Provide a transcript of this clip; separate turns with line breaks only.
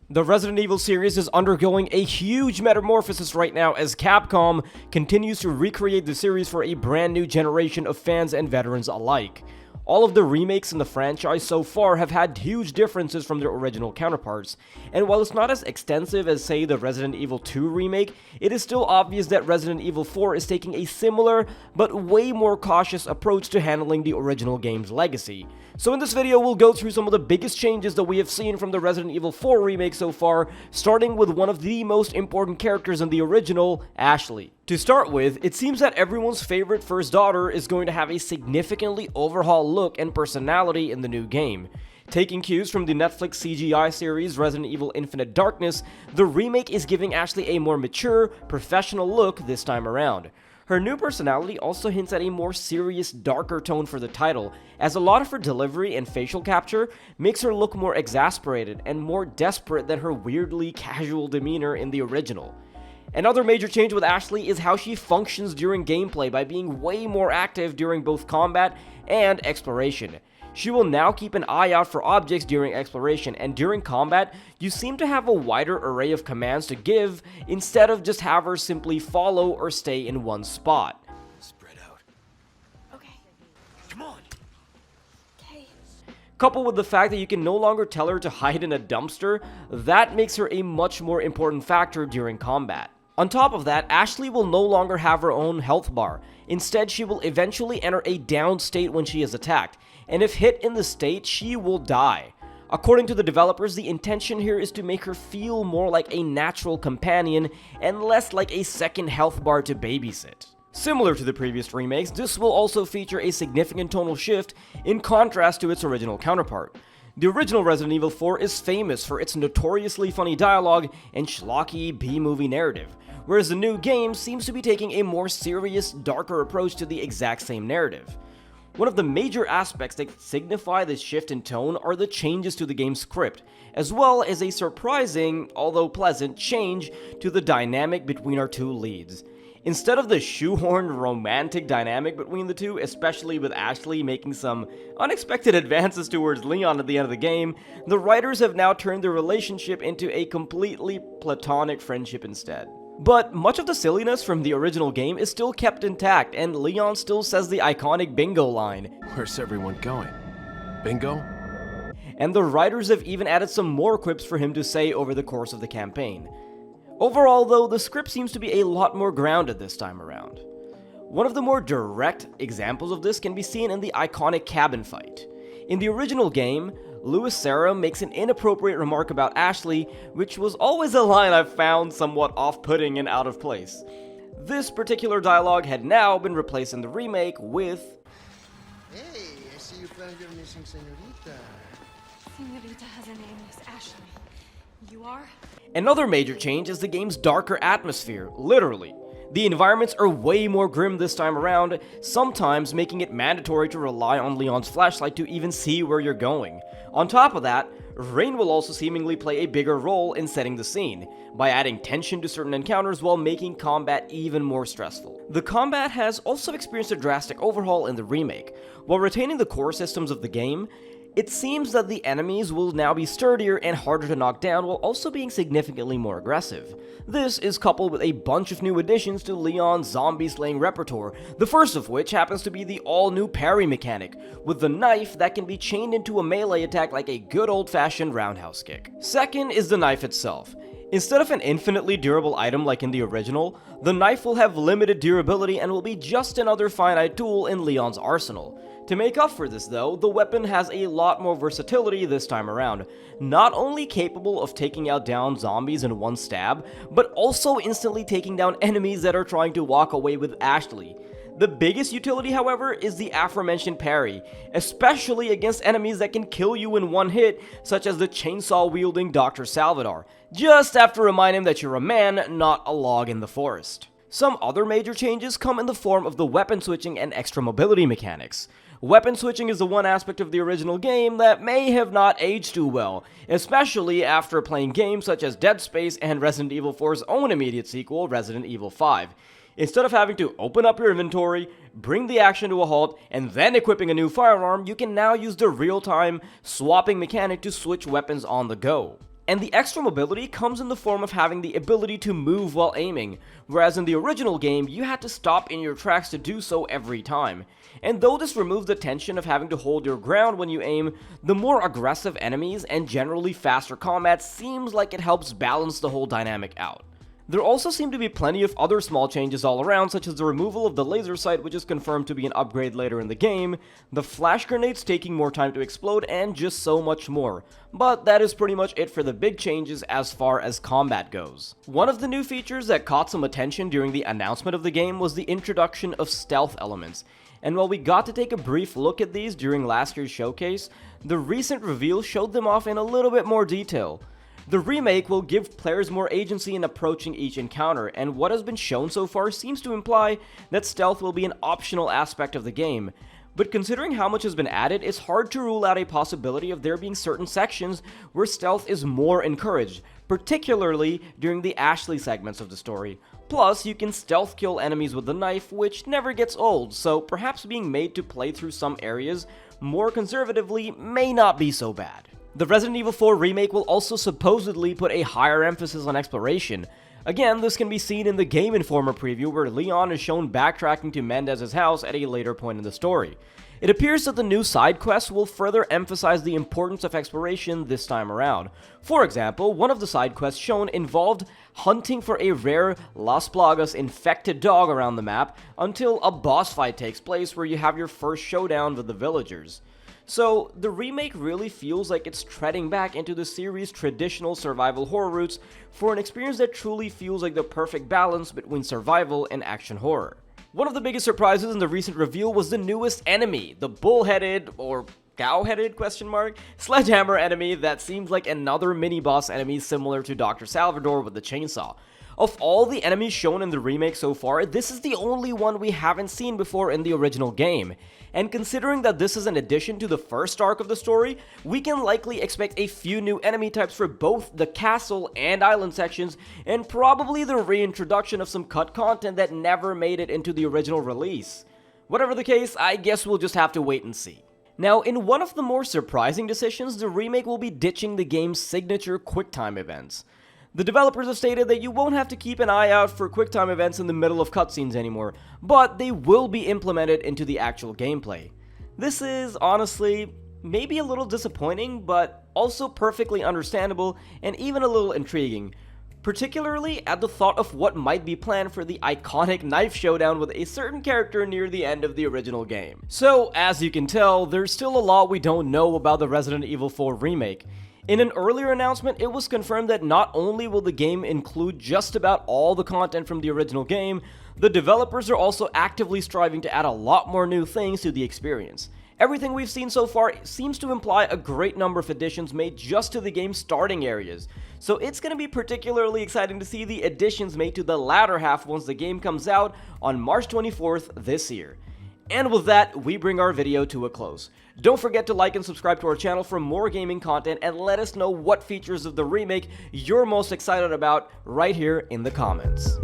The Resident Evil series is undergoing a huge metamorphosis right now as Capcom continues to recreate the series for a brand new generation of fans and veterans alike. All of the remakes in the franchise so far have had huge differences from their original counterparts, and while it's not as extensive as, say, the Resident Evil 2 remake, it is still obvious that Resident Evil 4 is taking a similar, but way more cautious approach to handling the original game's legacy. So in this video, we'll go through some of the biggest changes that we have seen from the Resident Evil 4 remake so far, starting with one of the most important characters in the original, Ashley. To start with, it seems that everyone's favorite first daughter is going to have a significantly overhauled look and personality in the new game. Taking cues from the Netflix CGI series Resident Evil Infinite Darkness, the remake is giving Ashley a more mature, professional look this time around. Her new personality also hints at a more serious, darker tone for the title, as a lot of her delivery and facial capture makes her look more exasperated and more desperate than her weirdly casual demeanor in the original. Another major change with Ashley is how she functions during gameplay by being way more active during both combat and exploration. She will now keep an eye out for objects during exploration, and during combat, you seem to have a wider array of commands to give instead of just have her simply follow or stay in one spot.
Spread out.
Okay.
Come on.
Okay.
Coupled with the fact that you can no longer tell her to hide in a dumpster, that makes her a much more important factor during combat. On top of that, Ashley will no longer have her own health bar. Instead, she will eventually enter a down state when she is attacked, and if hit in the state, she will die. According to the developers, the intention here is to make her feel more like a natural companion and less like a second health bar to babysit. Similar to the previous remakes, this will also feature a significant tonal shift in contrast to its original counterpart. The original Resident Evil 4 is famous for its notoriously funny dialogue and schlocky B-movie narrative, whereas the new game seems to be taking a more serious, darker approach to the exact same narrative. One of the major aspects that signify this shift in tone are the changes to the game's script, as well as a surprising, although pleasant, change to the dynamic between our two leads. Instead of the shoehorned romantic dynamic between the two, especially with Ashley making some unexpected advances towards Leon at the end of the game, the writers have now turned their relationship into a completely platonic friendship instead. But much of the silliness from the original game is still kept intact, and Leon still says the iconic bingo line.
Where's everyone going? Bingo?
And the writers have even added some more quips for him to say over the course of the campaign. Overall, though, the script seems to be a lot more grounded this time around. One of the more direct examples of this can be seen in the iconic cabin fight. In the original game, Louis Serra makes an inappropriate remark about Ashley, which was always a line I've found somewhat off-putting and out of place. This particular dialogue had now been replaced in the remake with,
Hey, I see you found your missing señorita.
Señorita has a name, Miss Ashley. You are?
Another major change is the game's darker atmosphere, literally. The environments are way more grim this time around, sometimes making it mandatory to rely on Leon's flashlight to even see where you're going. On top of that, rain will also seemingly play a bigger role in setting the scene, by adding tension to certain encounters while making combat even more stressful. The combat has also experienced a drastic overhaul in the remake. While retaining the core systems of the game, it seems that the enemies will now be sturdier and harder to knock down while also being significantly more aggressive. This is coupled with a bunch of new additions to Leon's zombie-slaying repertoire, the first of which happens to be the all-new parry mechanic, with the knife that can be chained into a melee attack like a good old-fashioned roundhouse kick. Second is the knife itself. Instead of an infinitely durable item like in the original, the knife will have limited durability and will be just another finite tool in Leon's arsenal. To make up for this though, the weapon has a lot more versatility this time around, not only capable of taking out down zombies in one stab, but also instantly taking down enemies that are trying to walk away with Ashley. The biggest utility, however, is the aforementioned parry, especially against enemies that can kill you in one hit, such as the chainsaw-wielding Dr. Salvador. Just have to remind him that you're a man, not a log in the forest. Some other major changes come in the form of the weapon switching and extra mobility mechanics. Weapon switching is the one aspect of the original game that may have not aged too well, especially after playing games such as Dead Space and Resident Evil 4's own immediate sequel, Resident Evil 5. Instead of having to open up your inventory, bring the action to a halt, and then equipping a new firearm, you can now use the real-time swapping mechanic to switch weapons on the go. And the extra mobility comes in the form of having the ability to move while aiming, whereas in the original game, you had to stop in your tracks to do so every time. And though this removes the tension of having to hold your ground when you aim, the more aggressive enemies and generally faster combat seems like it helps balance the whole dynamic out. There also seem to be plenty of other small changes all around, such as the removal of the laser sight, which is confirmed to be an upgrade later in the game, the flash grenades taking more time to explode, and just so much more. But that is pretty much it for the big changes as far as combat goes. One of the new features that caught some attention during the announcement of the game was the introduction of stealth elements. And while we got to take a brief look at these during last year's showcase, the recent reveal showed them off in a little bit more detail. The remake will give players more agency in approaching each encounter, and what has been shown so far seems to imply that stealth will be an optional aspect of the game. But considering how much has been added, it's hard to rule out a possibility of there being certain sections where stealth is more encouraged, particularly during the Ashley segments of the story. Plus, you can stealth kill enemies with the knife, which never gets old, so perhaps being made to play through some areas more conservatively may not be so bad. The Resident Evil 4 remake will also supposedly put a higher emphasis on exploration. Again, this can be seen in the Game Informer preview where Leon is shown backtracking to Mendez's house at a later point in the story. It appears that the new side quests will further emphasize the importance of exploration this time around. For example, one of the side quests shown involved hunting for a rare Las Plagas infected dog around the map until a boss fight takes place where you have your first showdown with the villagers. So, the remake really feels like it's treading back into the series' traditional survival horror roots for an experience that truly feels like the perfect balance between survival and action horror. One of the biggest surprises in the recent reveal was the newest enemy, the bull-headed, or cow-headed, sledgehammer enemy that seems like another mini-boss enemy similar to Dr. Salvador with the chainsaw. Of all the enemies shown in the remake so far, this is the only one we haven't seen before in the original game. And considering that this is an addition to the first arc of the story, we can likely expect a few new enemy types for both the castle and island sections, and probably the reintroduction of some cut content that never made it into the original release. Whatever the case, I guess we'll just have to wait and see. Now, in one of the more surprising decisions, the remake will be ditching the game's signature QuickTime events. The developers have stated that you won't have to keep an eye out for QuickTime events in the middle of cutscenes anymore, but they will be implemented into the actual gameplay. This is, honestly, maybe a little disappointing, but also perfectly understandable and even a little intriguing, particularly at the thought of what might be planned for the iconic knife showdown with a certain character near the end of the original game. So, as you can tell, there's still a lot we don't know about the Resident Evil 4 remake. In an earlier announcement, it was confirmed that not only will the game include just about all the content from the original game, the developers are also actively striving to add a lot more new things to the experience. Everything we've seen so far seems to imply a great number of additions made just to the game's starting areas, so it's going to be particularly exciting to see the additions made to the latter half once the game comes out on March 24th this year. And with that, we bring our video to a close. Don't forget to like and subscribe to our channel for more gaming content, and let us know what features of the remake you're most excited about right here in the comments.